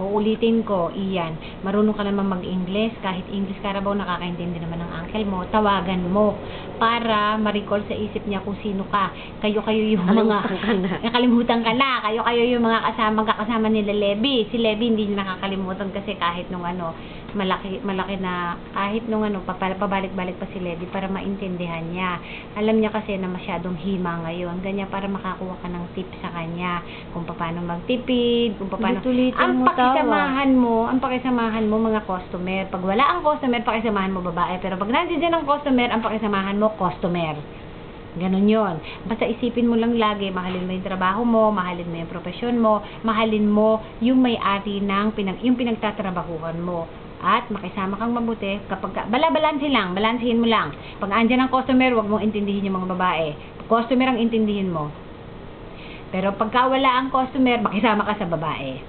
Uulitin ko, Ian, marunong ka naman mag-English, kahit English Carabao, nakakaintindi naman ng uncle mo, tawagan mo para ma-recall sa isip niya kung sino ka. Kayo-kayo yung mga nakalimutan ka na. Kayo-kayo yung mga kasama nila Levi. Si Levi hindi niya nakakalimutan kasi kahit nung malaki na, kahit nung pabalik-balik pa si Levi para maintindihan niya. Alam niya kasi na masyadong hima ngayon. Ganyan para makakuha ka ng tips sa kanya kung paano magtipid, kung paano ang pakisamahan mo mga customer. Pag wala ang customer, pakisamahan mo babae. Pero pag nandiyan ang customer, ang pakisamahan mo customer. Ganun yon. Basta isipin mo lang lagi, mahalin mo yung trabaho mo, mahalin mo yung profesyon mo, mahalin mo yung may-ari ng yung pinagtatrabahuhan mo. At makisama kang mabuti kapag balansehin mo lang. Pag andyan ang customer, wag mong intindihin yung mga babae. Customer ang intindihin mo. Pero pagka wala ang customer, makisama ka sa babae.